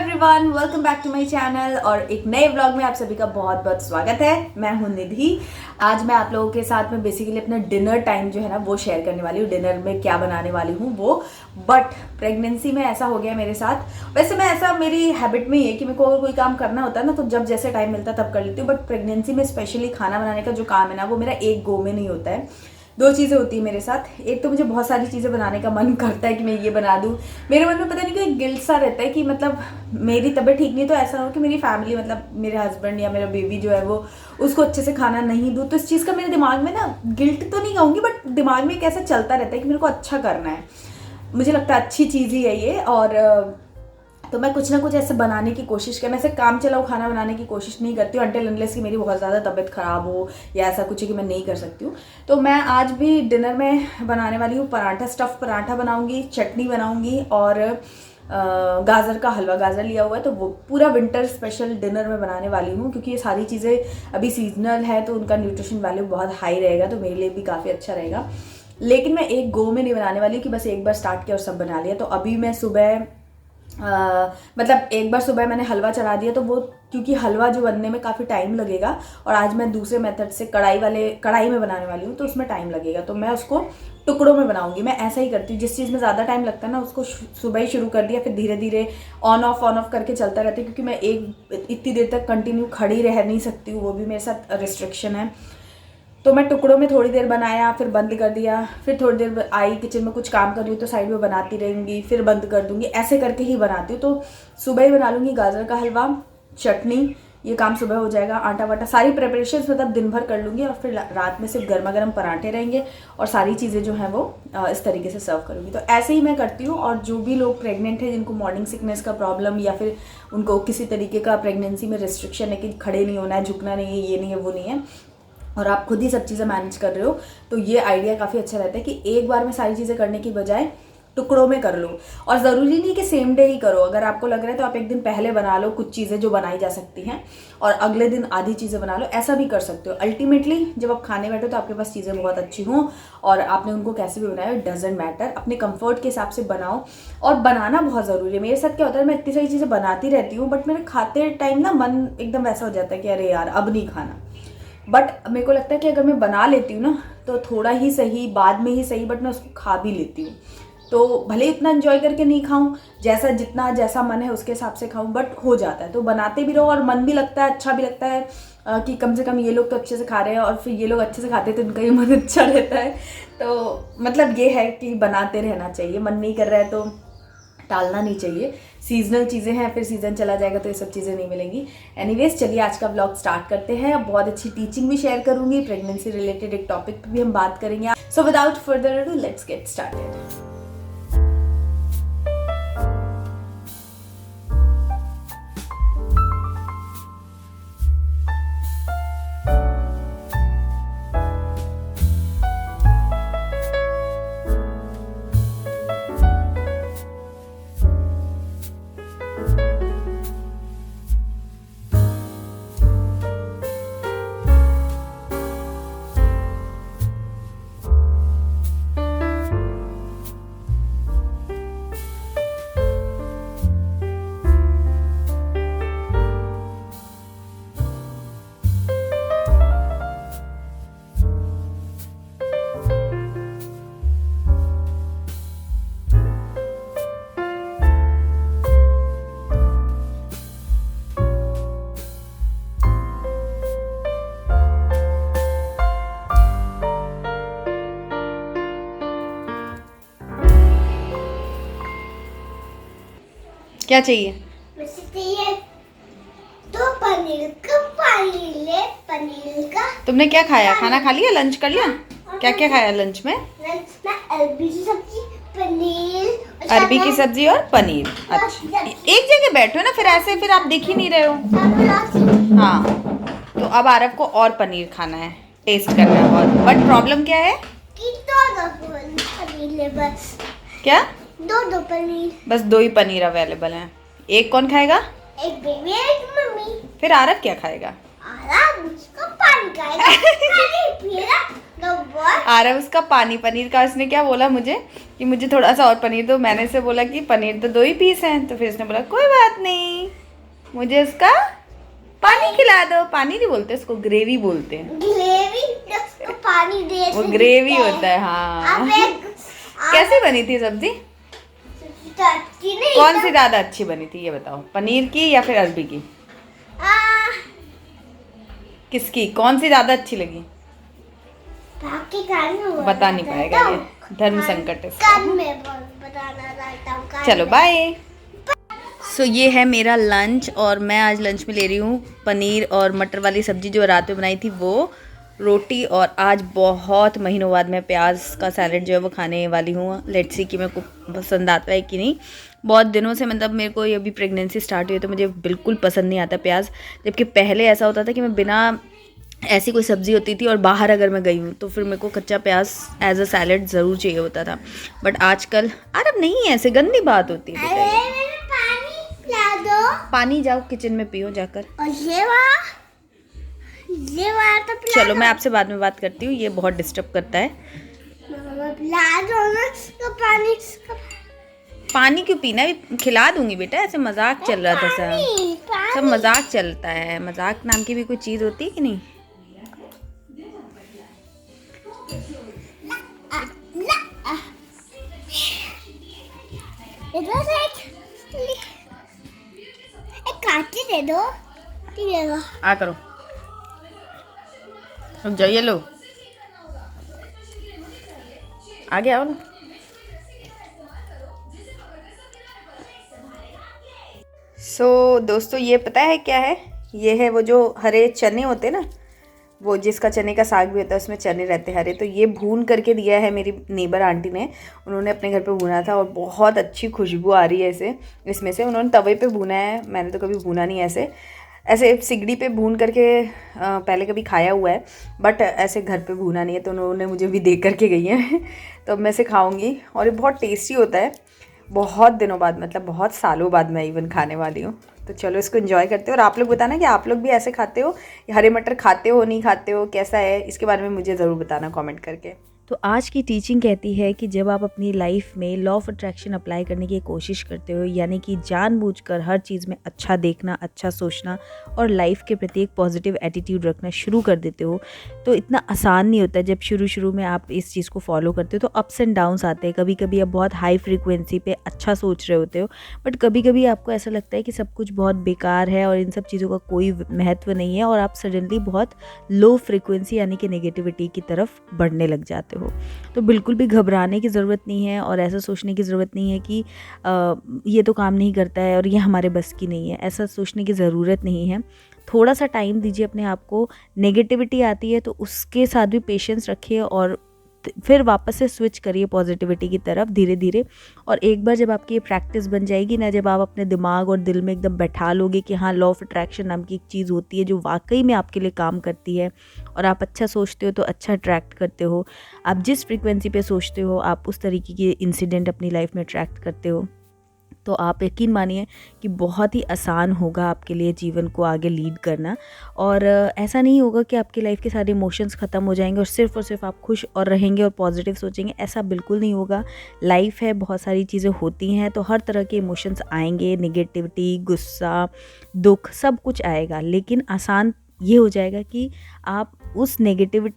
Everyone, welcome back to my channel और एक नए व्लॉग में आप सभी का बहुत बहुत स्वागत है। मैं हूं निधि। आज मैं आप लोगों के साथ में बेसिकली अपना डिनर टाइम जो है ना वो शेयर करने वाली हूँ। डिनर में क्या बनाने वाली हूँ वो, बट प्रेगनेंसी में ऐसा हो गया मेरे साथ। वैसे मैं ऐसा मेरी हैबिट में ही है कि मेरे को अगर कोई काम करना होता है ना तो जब जैसे टाइम मिलता है तब कर लेती हूँ, बट प्रेगनेंसी में स्पेशली खाना बनाने का जो काम है ना वो मेरा एक गो में नहीं होता है। दो चीज़ें होती है मेरे साथ। एक तो मुझे बहुत सारी चीज़ें बनाने का मन करता है कि मैं ये बना दूँ। मेरे मन में पता नहीं कोई गिल्ट सा रहता है कि मतलब मेरी तबीयत ठीक नहीं तो ऐसा हो कि मेरी फैमिली मतलब मेरे हस्बैंड या मेरा बेबी जो है वो उसको अच्छे से खाना नहीं दूँ। तो इस चीज़ का मेरे दिमाग में ना, गिल्ट तो नहीं कहूँगी बट दिमाग में एक ऐसा चलता रहता है कि मेरे को अच्छा करना है। मुझे लगता है अच्छी चीज़ ही है ये। और तो मैं कुछ ना कुछ ऐसे बनाने की कोशिश कर, मैं ऐसे काम चलाऊ खाना बनाने की कोशिश नहीं करती हूँ अनटिल अनलेस कि मेरी बहुत ज़्यादा तबीयत ख़राब हो या ऐसा कुछ है कि मैं नहीं कर सकती हूँ। तो मैं आज भी डिनर में बनाने वाली हूँ पराठा, स्टफ़ पराठा बनाऊँगी, चटनी बनाऊँगी और गाजर का हलवा। गाजर लिया हुआ है तो वो पूरा विंटर स्पेशल डिनर में बनाने वाली हूँ क्योंकि ये सारी चीज़ें अभी सीजनल है तो उनका न्यूट्रिशन वैल्यू बहुत हाई रहेगा, तो मेरे लिए भी काफ़ी अच्छा रहेगा। लेकिन मैं एक गो में नहीं बनाने वाली कि बस एक बार स्टार्ट किया और सब बना लिया। तो अभी मैं सुबह मतलब एक बार सुबह मैंने हलवा चढ़ा दिया, तो वो क्योंकि हलवा जो बनने में काफ़ी टाइम लगेगा और आज मैं दूसरे मेथड से कढ़ाई में बनाने वाली हूँ तो उसमें टाइम लगेगा, तो मैं उसको टुकड़ों में बनाऊंगी। मैं ऐसा ही करती हूँ, जिस चीज़ में ज़्यादा टाइम लगता है ना उसको सुबह ही शुरू कर दिया, फिर धीरे धीरे ऑन ऑफ करके चलता रहता है क्योंकि मैं एक इतनी देर तक कंटिन्यू खड़ी रह नहीं सकती हूँ, वो भी मेरे साथ रिस्ट्रिक्शन है। तो मैं टुकड़ों में थोड़ी देर बनाया, फिर बंद कर दिया, फिर थोड़ी देर आई किचन में कुछ काम कर रही हूँ तो साइड में बनाती रहेंगी, फिर बंद कर दूंगी, ऐसे करके ही बनाती हूँ। तो सुबह ही बना लूँगी गाजर का हलवा, चटनी, ये काम सुबह हो जाएगा। आटा वाटा सारी प्रिपरेशन मतलब दिन भर कर लूँगी और फिर रात में सिर्फ गर्मा गर्म पराठे रहेंगे और सारी चीज़ें जो हैं वो इस तरीके से सर्व करूँगी। तो ऐसे ही मैं करती हूँ। और जो भी लोग प्रेग्नेंट हैं जिनको मॉर्निंग सिकनेस का प्रॉब्लम या फिर उनको किसी तरीके का प्रेगनेंसी में रिस्ट्रिक्शन है कि खड़े नहीं होना है, झुकना नहीं है, ये नहीं है, वो नहीं है, और आप खुद ही सब चीज़ें मैनेज कर रहे हो, तो ये आइडिया काफ़ी अच्छा रहता है कि एक बार में सारी चीज़ें करने की बजाय टुकड़ों में कर लो। और ज़रूरी नहीं कि सेम डे ही करो, अगर आपको लग रहा है तो आप एक दिन पहले बना लो कुछ चीज़ें जो बनाई जा सकती हैं और अगले दिन आधी चीज़ें बना लो, ऐसा भी कर सकते हो। अल्टीमेटली जब आप खाने बैठो तो आपके पास चीज़ें बहुत अच्छी हों और आपने उनको कैसे भी बनाया, इट डजेंट मैटर, अपने कंफर्ट के हिसाब से बनाओ। और बनाना बहुत ज़रूरी है। मेरे साथ क्या होता है, मैं इतनी सारी चीज़ें बनाती रहती हूँ बट मेरे खाते टाइम ना मन एकदम वैसा हो जाता है कि अरे यार अब नहीं खाना। बट मेरे को लगता है कि अगर मैं बना लेती हूँ ना तो थोड़ा ही सही, बाद में ही सही, बट मैं उसको खा भी लेती हूँ। तो भले इतना एंजॉय करके नहीं खाऊं, जैसा मन है उसके हिसाब से खाऊं, बट हो जाता है। तो बनाते भी रहो और मन भी लगता है, अच्छा भी लगता है कि कम से कम ये लोग तो अच्छे से खा रहे हैं और फिर ये लोग अच्छे से खाते हैं तो उनका भी मन अच्छा रहता है। तो मतलब ये है कि बनाते रहना चाहिए, मन नहीं कर रहा है तो टालना नहीं चाहिए। सीजनल चीज़ें हैं, फिर सीज़न चला जाएगा तो ये सब चीज़ें नहीं मिलेंगी। एनीवेज चलिए आज का व्लॉग स्टार्ट करते हैं। बहुत अच्छी टीचिंग भी शेयर करूंगी, प्रेगनेंसी रिलेटेड एक टॉपिक पे भी हम बात करेंगे। So without further ado let's get started. क्या चाहिए? तो पनीर का। तुमने क्या खाया? खाना खा लिया? लंच कर लिया? क्या क्या खाया लंच में? लंच में अरबी की सब्जी, पनीर, अरबी की सब्जी और पनीर। अच्छा एक जगह बैठो ना, फिर ऐसे फिर आप दिख ही नहीं रहे हो। हाँ तो अब आरव को और पनीर खाना है, टेस्ट करना है बहुत। बट प्रॉब्लम क्या है कि दो पनीर बस। क्या? दो पनीर, बस दो ही पनीर अवेलेबल हैं। एक कौन खाएगा? एक बेबी एक मम्मी। फिर आरव क्या खाएगा? आराम उसको पानी खाएगा पानी पिएगा तो बहुत आरव उसका पानी, पनीर का इसने क्या बोला मुझे कि मुझे थोड़ा सा और पनीर दो। मैंने इसे बोला कि पनीर तो 2 ही पीस हैं, तो फिर इसने बोला कोई बात नहीं, मुझे उसका पानी खिला दो। पानी नहीं बोलते उसको, ग्रेवी बोलते हैं। ग्रेवी उसको पानी दे वो ग्रेवी होता है, हाँ। कैसी बनी थी सब्जी? कौन सी ज़्यादा अच्छी बनी थी ये बताओ, पनीर की या फिर अरबी की? किसकी, कौन सी ज़्यादा अच्छी लगी? बता नहीं पाएगा ये, धर्म संकट है इसका। चलो बाय। सो ये है मेरा लंच, और मैं आज लंच में ले रही हूँ पनीर और मटर वाली सब्ज़ी जो रात में बनाई थी वो, रोटी, और आज बहुत महीनों बाद मैं प्याज का सैलेड जो है वो खाने वाली हूँ। लेट्स सी कि मेरे को पसंद आता है कि नहीं। बहुत दिनों से, मतलब मेरे को ये अभी प्रेगनेंसी स्टार्ट हुई है तो मुझे बिल्कुल पसंद नहीं आता प्याज, जबकि पहले ऐसा होता था कि मैं बिना ऐसी कोई सब्ज़ी होती थी और बाहर अगर मैं गई हूँ तो फिर मेरे को कच्चा प्याज एज अ सैलेड ज़रूर चाहिए होता था। बट आजकल अरे नहीं, ऐसे गंदी बात होती है बेटा ये। पानी जाओ किचन में पियो जाकर। और ये वाला तो चलो मैं आपसे बाद में बात करती हूँ, ये बहुत डिस्टर्ब करता है। पिला दो ना तो पानी क्यों पीना है, खिला दूंगी बेटा, ऐसे मजाक चल रहा था सब मजाक चलता है। मजाक नाम की भी कोई चीज़ होती है कि नहीं? काटी दे दो, आ करो, रुक जाओ, ये लो आगे आओ ना। दोस्तों ये पता है क्या है? ये है वो जो हरे चने होते हैं ना, वो जिसका चने का साग भी होता है उसमें चने रहते हैं हरे, तो ये भून करके दिया है मेरी नेबर आंटी ने। उन्होंने अपने घर पे भूना था और बहुत अच्छी खुशबू आ रही है इसमें से। उन्होंने तवे पे भूना है, मैंने तो कभी भूना नहीं ऐसे सिगड़ी पे भून करके पहले कभी खाया हुआ है, बट ऐसे घर पे भूना नहीं है। तो उन्होंने मुझे भी दे करके गई हैं तो अब मैं इसे खाऊंगी, और ये बहुत टेस्टी होता है। बहुत दिनों बाद, मतलब बहुत सालों बाद मैं इवन खाने वाली हूँ। तो चलो इसको एंजॉय करते हो, और आप लोग बताना कि आप लोग भी ऐसे खाते हो, हरे मटर खाते हो नहीं खाते हो, कैसा है इसके बारे में मुझे ज़रूर बताना कमेंट करके। तो आज की टीचिंग कहती है कि जब आप अपनी लाइफ में लॉ ऑफ अट्रैक्शन अप्लाई करने की कोशिश करते हो, यानी कि जानबूझकर हर चीज़ में अच्छा देखना, अच्छा सोचना और लाइफ के प्रति एक पॉजिटिव एटीट्यूड रखना शुरू कर देते हो, तो इतना आसान नहीं होता है। जब शुरू में आप इस चीज़ को फॉलो करते हो तो अप्स एंड डाउन्स आते हैं। कभी कभी आप बहुत हाई फ्रीक्वेंसी पे अच्छा सोच रहे होते हो, बट कभी कभी आपको ऐसा लगता है कि सब कुछ बहुत बेकार है और इन सब चीज़ों का कोई महत्व नहीं है, और आप सडनली बहुत लो फ्रीक्वेंसी यानी कि नेगेटिविटी की तरफ बढ़ने लग जाते हो। तो बिल्कुल भी घबराने की ज़रूरत नहीं है, और ऐसा सोचने की ज़रूरत नहीं है कि ये तो काम नहीं करता है और ये हमारे बस की नहीं है। ऐसा सोचने की ज़रूरत नहीं है। थोड़ा सा टाइम दीजिए अपने आप को। नेगेटिविटी आती है तो उसके साथ भी पेशेंस रखिए, और फिर वापस से स्विच करिए पॉजिटिविटी की तरफ धीरे धीरे। और एक बार जब आपकी ये प्रैक्टिस बन जाएगी ना, जब आप अपने दिमाग और दिल में एकदम बैठा लोगे कि हाँ, लॉ ऑफ अट्रैक्शन नाम की एक चीज़ होती है जो वाकई में आपके लिए काम करती है, और आप अच्छा सोचते हो तो अच्छा अट्रैक्ट करते हो। आप जिस फ्रीक्वेंसी पे सोचते हो आप उस तरीके के इंसिडेंट अपनी लाइफ में अट्रैक्ट करते हो, तो आप यकीन मानिए कि बहुत ही आसान होगा आपके लिए जीवन को आगे लीड करना। और ऐसा नहीं होगा कि आपकी लाइफ के सारे इमोशंस ख़त्म हो जाएंगे और सिर्फ आप खुश और रहेंगे और पॉजिटिव सोचेंगे, ऐसा बिल्कुल नहीं होगा। लाइफ है, बहुत सारी चीज़ें होती हैं, तो हर तरह के इमोशंस आएंगे, नेगेटिविटी, गुस्सा, दुख, सब कुछ आएगा। लेकिन आसान ये हो जाएगा कि आप उस नेगेटिव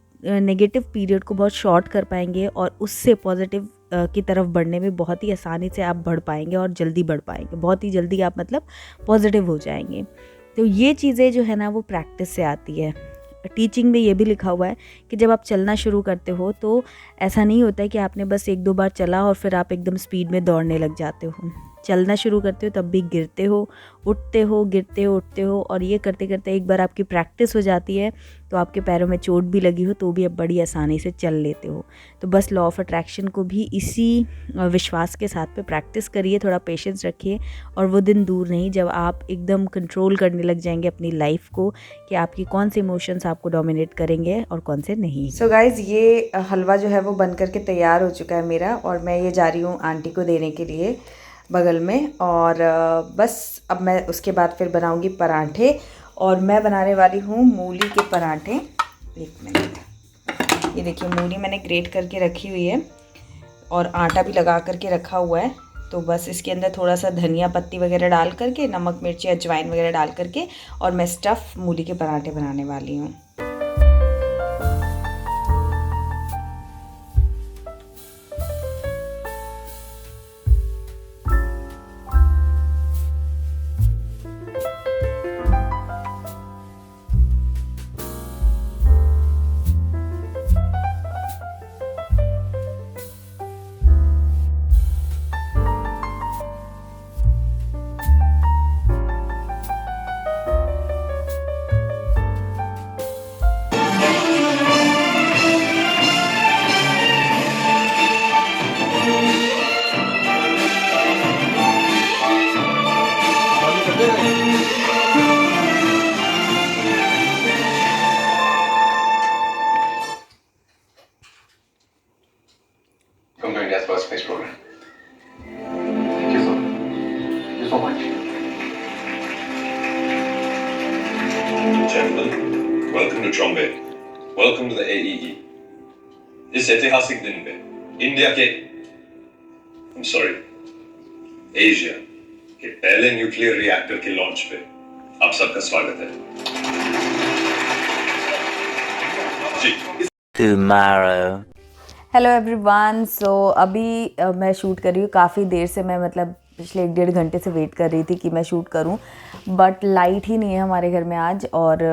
पीरियड को बहुत शॉर्ट कर पाएंगे, और उससे पॉजिटिव की तरफ बढ़ने में बहुत ही आसानी से आप बढ़ पाएंगे, और जल्दी बढ़ पाएंगे, बहुत ही जल्दी आप मतलब पॉजिटिव हो जाएंगे। तो ये चीज़ें जो है ना वो प्रैक्टिस से आती है। टीचिंग में ये भी लिखा हुआ है कि जब आप चलना शुरू करते हो तो ऐसा नहीं होता है कि आपने बस 1-2 बार चला और फिर आप एकदम स्पीड में दौड़ने लग जाते हो। चलना शुरू करते हो तब भी गिरते हो, उठते हो, गिरते हो, उठते हो, और ये करते करते एक बार आपकी प्रैक्टिस हो जाती है तो आपके पैरों में चोट भी लगी हो तो भी आप बड़ी आसानी से चल लेते हो। तो बस लॉ ऑफ अट्रैक्शन को भी इसी विश्वास के साथ पे प्रैक्टिस करिए, थोड़ा पेशेंस रखिए, और वो दिन दूर नहीं जब आप एकदम कंट्रोल करने लग जाएंगे अपनी लाइफ को कि आपकी कौन से इमोशंस आपको डोमिनेट करेंगे और कौन से नहीं। सो गाइज़, ये हलवा जो है वो बन करके तैयार हो चुका है मेरा, और मैं ये जा रही हूँ आंटी को देने के लिए बगल में। और बस अब मैं उसके बाद फिर बनाऊंगी पराठे, और मैं बनाने वाली हूँ मूली के पराठे। एक मिनट, ये देखिए मूली मैंने ग्रेट करके रखी हुई है और आटा भी लगा करके रखा हुआ है। तो बस इसके अंदर थोड़ा सा धनिया पत्ती वगैरह डाल करके, नमक मिर्ची अजवाइन वगैरह डाल करके और मैं स्टफ़ मूली के पराठे बनाने वाली हूँ। Come to India's first space program. Thank you, sir. Thank you so much. Gentlemen, welcome to Trombay. Welcome to the AEE. इस ऐतिहासिक दिन पे इंडिया के एशिया के पहले न्यूक्लियर रिएक्टर के लॉन्च पे आप सबका स्वागत है। जी। Tomorrow. Hello everyone. सो अभी मैं शूट कर रही हूँ। काफ़ी देर से मैं मतलब पिछले 1-1.5 घंटे से वेट कर रही थी कि मैं शूट करूँ, बट लाइट ही नहीं है हमारे घर में आज। और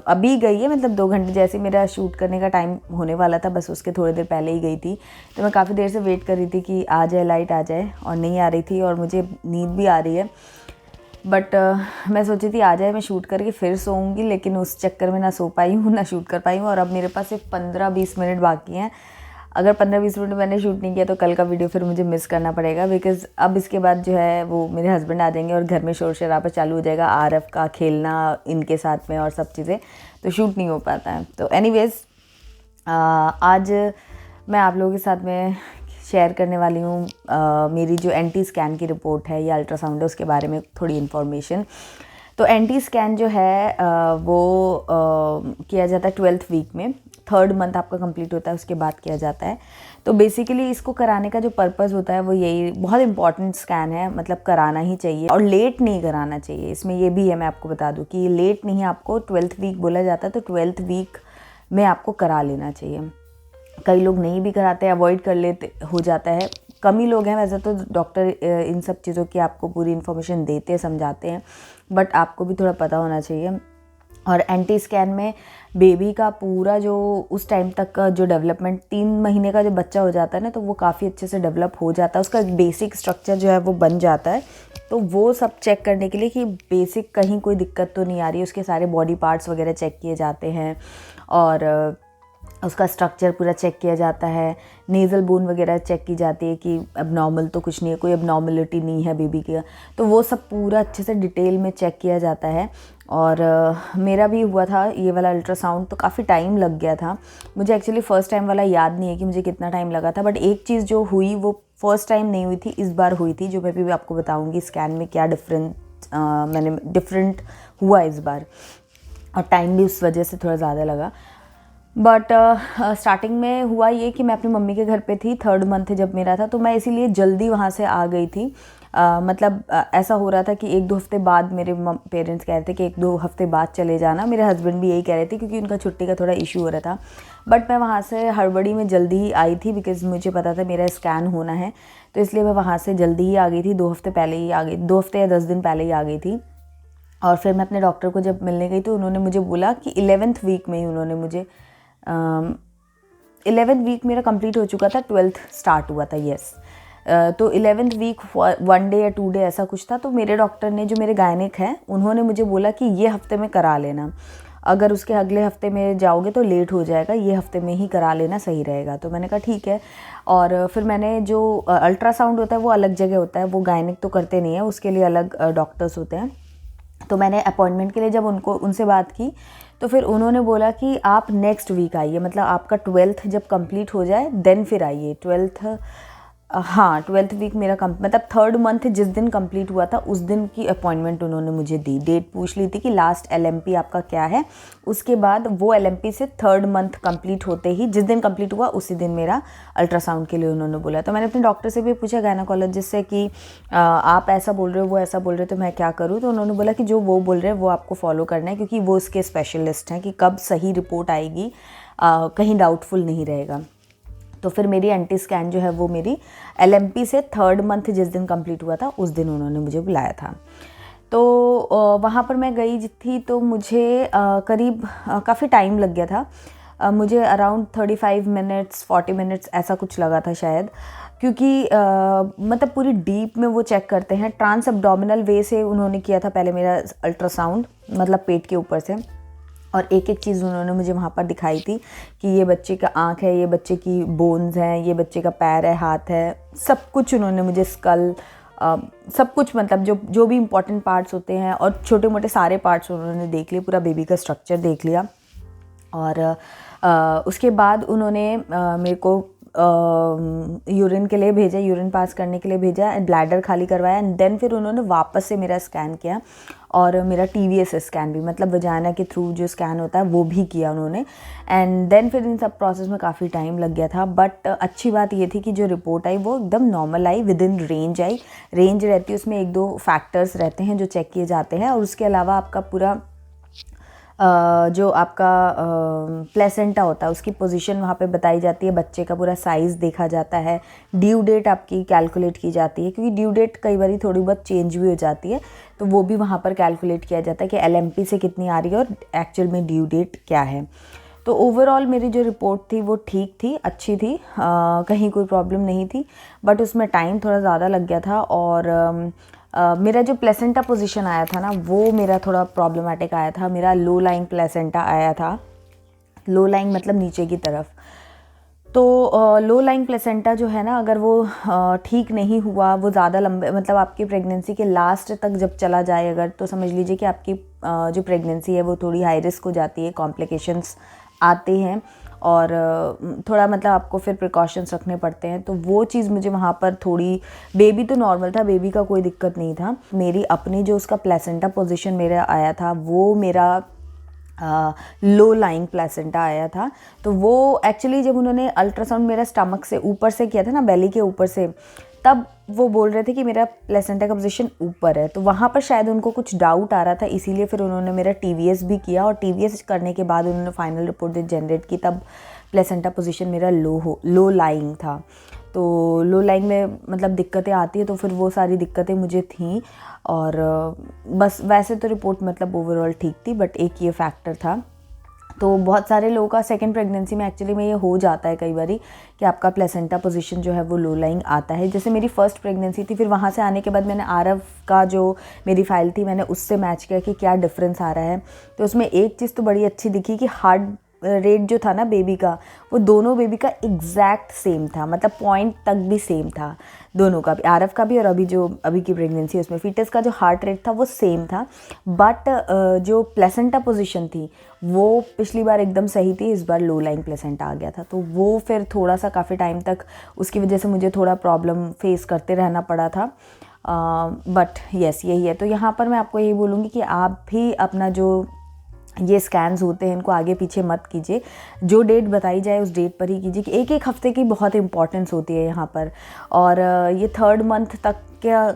अभी गई है, मतलब 2 घंटे जैसे मेरा शूट करने का टाइम होने वाला था, बस उसके थोड़ी देर पहले ही गई थी। तो मैं काफ़ी देर से वेट कर रही थी कि आ जाए, लाइट आ जाए, और नहीं आ रही थी और मुझे नींद भी आ रही है। बट मैं सोची थी आ जाए, मैं शूट करके फिर सोऊंगी, लेकिन उस चक्कर में ना सो पाई हूँ ना शूट कर पाई हूँ। और अब मेरे पास सिर्फ 15-20 मिनट बाकी हैं। अगर 15-20 मिनट मैंने शूट नहीं किया तो कल का वीडियो फिर मुझे मिस करना पड़ेगा, बिकॉज़ अब इसके बाद जो है वो मेरे हस्बैंड आ जाएंगे और घर में शोर शराबा चालू हो जाएगा, आरफ का खेलना इनके साथ में और सब चीज़ें, तो शूट नहीं हो पाता है। तो एनीवेज़ आज मैं आप लोगों के साथ में शेयर करने वाली हूँ मेरी जो एंटी स्कैन की रिपोर्ट है या अल्ट्रासाउंड है उसके बारे में थोड़ी इन्फॉर्मेशन। तो एंटी स्कैन जो है वो किया जाता है 12th वीक में, 3rd मंथ आपका कंप्लीट होता है उसके बाद किया जाता है। तो बेसिकली इसको कराने का जो पर्पस होता है वो यही, बहुत इंपॉर्टेंट स्कैन है, मतलब कराना ही चाहिए और लेट नहीं कराना चाहिए। इसमें ये भी है, मैं आपको बता दूं कि लेट नहीं, आपको 12th वीक बोला जाता है, तो 12th वीक में आपको करा लेना चाहिए। कई लोग नहीं भी कराते, अवॉइड कर लेते, हो जाता है। कम ही लोग हैं वैसे तो डॉक्टर इन सब चीज़ों की आपको पूरी इन्फॉर्मेशन देते हैं, समझाते हैं, बट आपको भी थोड़ा पता होना चाहिए। और एंटी स्कैन में बेबी का पूरा जो उस टाइम तक का जो डेवलपमेंट, 3 महीने का जो बच्चा हो जाता है ना, तो वो काफ़ी अच्छे से डेवलप हो जाता है, उसका बेसिक स्ट्रक्चर जो है वो बन जाता है। तो वो सब चेक करने के लिए कि बेसिक कहीं कोई दिक्कत तो नहीं आ रही, उसके सारे बॉडी पार्ट्स वगैरह चेक किए जाते हैं और उसका स्ट्रक्चर पूरा चेक किया जाता है। नेज़ल बोन वगैरह चेक की जाती है कि एबनॉर्मल तो कुछ नहीं है, कोई एबनॉर्मलिटी नहीं है बेबी की, तो वो सब पूरा अच्छे से डिटेल में चेक किया जाता है। और मेरा भी हुआ था ये वाला अल्ट्रासाउंड, तो काफ़ी टाइम लग गया था मुझे। एक्चुअली फ़र्स्ट टाइम वाला याद नहीं है कि मुझे कितना टाइम लगा था, बट एक चीज़ जो हुई वो फ़र्स्ट टाइम नहीं हुई थी, इस बार हुई थी, जो मैं भी आपको बताऊँगी स्कैन में क्या मैंने डिफरेंट हुआ इस बार, और टाइम भी उस वजह से थोड़ा ज़्यादा लगा। बट स्टार्टिंग में हुआ ये कि मैं अपनी मम्मी के घर पे थी, 3rd मंथ जब मेरा था, तो मैं इसीलिए जल्दी वहाँ से आ गई थी। मतलब ऐसा हो रहा था कि 1-2 हफ्ते बाद मेरे पेरेंट्स कह रहे थे कि 1-2 हफ्ते बाद चले जाना। मेरे हस्बैंड भी यही कह रहे थे क्योंकि उनका छुट्टी का थोड़ा इशू हो रहा था। बट मैं वहाँ से हड़बड़ी में जल्दी ही आई थी, बिकॉज़ मुझे पता था मेरा स्कैन होना है, तो इसलिए मैं वहाँ से जल्दी ही आ गई थी। 2 हफ्ते पहले ही आ गई, 2 हफ्ते या 10 दिन पहले ही आ गई थी। और फिर मैं अपने डॉक्टर को जब मिलने गई तो उन्होंने मुझे बोला कि 11th वीक में ही उन्होंने मुझे 11th वीक मेरा कंप्लीट हो चुका था, 12th स्टार्ट हुआ था, यस। तो 11th वीक 1 डे या 2 डे ऐसा कुछ था। तो मेरे डॉक्टर ने, जो मेरे गायनिक हैं, उन्होंने मुझे बोला कि ये हफ्ते में करा लेना, अगर उसके अगले हफ्ते में जाओगे तो लेट हो जाएगा, ये हफ्ते में ही करा लेना सही रहेगा। तो मैंने कहा ठीक है। और फिर मैंने जो अल्ट्रासाउंड होता है वो अलग जगह होता है, वो गायनिक तो करते नहीं है, उसके लिए अलग डॉक्टर्स होते हैं। तो मैंने अपॉइंटमेंट के लिए जब उनसे बात की तो फिर उन्होंने बोला कि आप नेक्स्ट वीक आइए, मतलब आपका 12th जब कंप्लीट हो जाए देन फिर आइए। 12th हाँ 12th वीक मेरा मतलब 3rd मंथ जिस दिन कंप्लीट हुआ था उस दिन की अपॉइंटमेंट उन्होंने मुझे दी। डेट पूछ ली थी कि लास्ट LMP आपका क्या है, उसके बाद वो LMP से 3rd मंथ कंप्लीट होते ही जिस दिन कंप्लीट हुआ उसी दिन मेरा अल्ट्रासाउंड के लिए उन्होंने बोला। तो मैंने अपने डॉक्टर से भी पूछा, गायनाकोलॉजिस्ट से, कि आप ऐसा बोल रहे हो, वो ऐसा बोल रहे हो, तो मैं क्या करूँ। तो उन्होंने बोला कि जो वो बोल रहे हैं वो आपको फॉलो करना है, क्योंकि वो उसके स्पेशलिस्ट हैं कि कब सही रिपोर्ट आएगी, कहीं डाउटफुल नहीं रहेगा। तो फिर मेरी एंटी स्कैन जो है वो मेरी LMP से 3rd मंथ जिस दिन कंप्लीट हुआ था उस दिन उन्होंने मुझे बुलाया था। तो वहाँ पर मैं गई थी तो मुझे करीब काफ़ी टाइम लग गया था। मुझे अराउंड 35 मिनट्स 40 मिनट्स ऐसा कुछ लगा था शायद, क्योंकि मतलब पूरी डीप में वो चेक करते हैं। ट्रांस एब्डोमिनल वे से उन्होंने किया था पहले मेरा अल्ट्रासाउंड, मतलब पेट के ऊपर से, और एक एक चीज़ उन्होंने मुझे वहाँ पर दिखाई थी कि ये बच्चे का आँख है, ये बच्चे की बोन्स हैं, ये बच्चे का पैर है, हाथ है, सब कुछ उन्होंने मुझे, स्कल, सब कुछ, मतलब जो भी इम्पोर्टेंट पार्ट्स होते हैं और छोटे मोटे सारे पार्ट्स उन्होंने देख लिए, पूरा बेबी का स्ट्रक्चर देख लिया। और उसके बाद उन्होंने मेरे को यूरिन के लिए भेजा, यूरिन पास करने के लिए भेजा, ब्लैडर खाली करवाया, एंड देन फिर उन्होंने वापस से मेरा स्कैन किया और मेरा TVS स्कैन भी, मतलब वजाना के थ्रू जो स्कैन होता है वो भी किया उन्होंने। एंड देन फिर इन सब प्रोसेस में काफ़ी टाइम लग गया था। बट अच्छी बात ये थी कि जो रिपोर्ट आई वो एकदम normal I, with in range I. Range रहती है, उसमें 1-2 फैक्टर्स रहते हैं जो चेक किए जाते हैं, और उसके अलावा आपका पूरा जो आपका प्लेसेंटा होता है उसकी पोजीशन वहाँ पे बताई जाती है, बच्चे का पूरा साइज़ देखा जाता है, ड्यू डेट आपकी कैलकुलेट की जाती है, क्योंकि ड्यू डेट कई बार थोड़ी बहुत चेंज भी हो जाती है, तो वो भी वहाँ पर कैलकुलेट किया जाता है कि LMP से कितनी आ रही है और एक्चुअल में ड्यू डेट क्या है। तो ओवरऑल मेरी जो रिपोर्ट थी वो ठीक थी, अच्छी थी, कहीं कोई प्रॉब्लम नहीं थी, बट उसमें टाइम थोड़ा ज़्यादा लग गया था। और मेरा जो प्लेसेंटा पोजीशन आया था ना वो मेरा थोड़ा प्रॉब्लमेटिक आया था। मेरा लो लाइंग प्लेसेंटा आया था, लो लाइंग मतलब नीचे की तरफ। तो लो लाइंग प्लेसेंटा जो है ना, अगर वो ठीक नहीं हुआ, वो ज़्यादा लंबे, मतलब आपकी प्रेगनेंसी के लास्ट तक जब चला जाए अगर, तो समझ लीजिए कि आपकी जो प्रेगनेंसी है वो थोड़ी हाई रिस्क हो जाती है, कॉम्प्लिकेशंस आते हैं, और थोड़ा मतलब आपको फिर प्रिकॉशंस रखने पड़ते हैं। तो वो चीज़ मुझे वहाँ पर थोड़ी, बेबी तो नॉर्मल था, बेबी का कोई दिक्कत नहीं था, मेरी अपनी जो उसका प्लेसेंटा पोजीशन मेरा आया था वो मेरा लो लाइंग प्लेसेंटा आया था। तो वो एक्चुअली जब उन्होंने अल्ट्रासाउंड मेरा स्टमक से ऊपर से किया था ना, बेली के ऊपर से, तब वो बोल रहे थे कि मेरा प्लेसेंटा का पोजीशन ऊपर है। तो वहाँ पर शायद उनको कुछ डाउट आ रहा था, इसीलिए फिर उन्होंने मेरा TVS भी किया, और TVS करने के बाद उन्होंने फाइनल रिपोर्ट जनरेट की, तब प्लेसेंटा पोजीशन मेरा लो लाइंग था। तो लो लाइंग में मतलब दिक्कतें आती है, तो फिर वो सारी दिक्कतें मुझे थी। और बस वैसे तो रिपोर्ट मतलब ओवरऑल ठीक थी, बट एक ये फैक्टर था। तो बहुत सारे लोगों का सेकंड प्रेगनेंसी में एक्चुअली में ये हो जाता है कई बार कि आपका प्लेसेंटा पोजीशन जो है वो लो लाइंग आता है। जैसे मेरी फर्स्ट प्रेगनेंसी थी, फिर वहाँ से आने के बाद मैंने आरव का जो मेरी फाइल थी मैंने उससे मैच किया कि क्या डिफरेंस आ रहा है। तो उसमें एक चीज़ तो बड़ी अच्छी दिखी कि हार्ट रेट जो था ना बेबी का, वो दोनों बेबी का एग्जैक्ट सेम था, मतलब पॉइंट तक भी सेम था दोनों का भी, आरव का भी और अभी की प्रेगनेंसी है उसमें फीटस का जो हार्ट रेट था वो सेम था। बट जो प्लेसेंटा पोजीशन थी वो पिछली बार एकदम सही थी, इस बार लो लाइंग प्लेसेंटा आ गया था। तो वो फिर थोड़ा सा काफ़ी टाइम तक उसकी वजह से मुझे थोड़ा प्रॉब्लम फेस करते रहना पड़ा था। बट यस यही है। तो यहाँ पर मैं आपको यही बोलूँगी कि आप भी अपना जो ये स्कैन्स होते हैं इनको आगे पीछे मत कीजिए, जो डेट बताई जाए उस डेट पर ही कीजिए, कि एक हफ्ते की बहुत इंपॉर्टेंस होती है यहाँ पर। और ये 3rd मंथ तक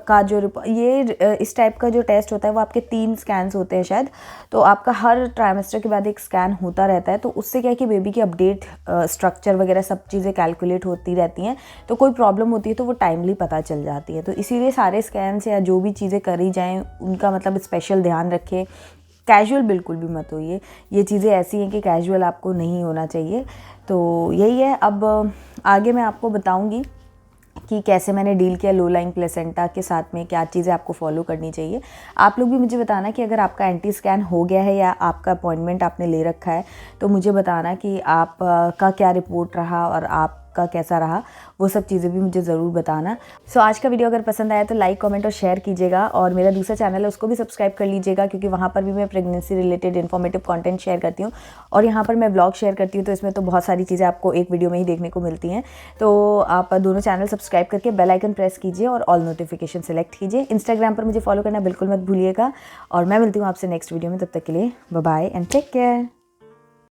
का जो ये इस टाइप का जो टेस्ट होता है वो आपके 3 स्कैन्स होते हैं शायद, तो आपका हर ट्राइमेस्टर के बाद एक स्कैन होता रहता है। तो उससे क्या है कि बेबी की अपडेट स्ट्रक्चर वगैरह सब चीज़ें कैलकुलेट होती रहती हैं, तो कोई प्रॉब्लम होती है तो वो टाइमली पता चल जाती है। तो इसीलिए सारे स्कैन्स या जो भी चीज़ें करी जाएँ उनका मतलब स्पेशल ध्यान रखें, कैजुअल बिल्कुल भी मत होइए। ये चीज़ें ऐसी हैं कि कैजुअल आपको नहीं होना चाहिए। तो यही है। अब आगे मैं आपको बताऊंगी कि कैसे मैंने डील किया लो लाइंग प्लेसेंटा के साथ में, क्या चीज़ें आपको फॉलो करनी चाहिए। आप लोग भी मुझे बताना कि अगर आपका एंटी स्कैन हो गया है या आपका अपॉइंटमेंट आपने ले रखा है, तो मुझे बताना कि आप का क्या रिपोर्ट रहा और आप आपका कैसा रहा, वो सब चीज़ें भी मुझे ज़रूर बताना। सो आज का वीडियो अगर पसंद आया तो लाइक, कमेंट और शेयर कीजिएगा, और मेरा दूसरा चैनल है उसको भी सब्सक्राइब कर लीजिएगा, क्योंकि वहाँ पर भी मैं pregnancy related informative content share करती हूँ, और यहाँ पर मैं व्लॉग शेयर करती हूँ, तो इसमें तो बहुत सारी चीज़ें आपको एक वीडियो में ही देखने को मिलती हैं। तो आप दोनों चैनल सब्सक्राइब करके बेल आइकन प्रेस कीजिए और ऑल नोटिफिकेशन सेलेक्ट कीजिए। इंस्टाग्राम पर मुझे फॉलो करना बिल्कुल मत भूलिएगा, और मैं मिलती हूँ आपसे नेक्स्ट वीडियो में। तब तक के लिए bye bye and take care.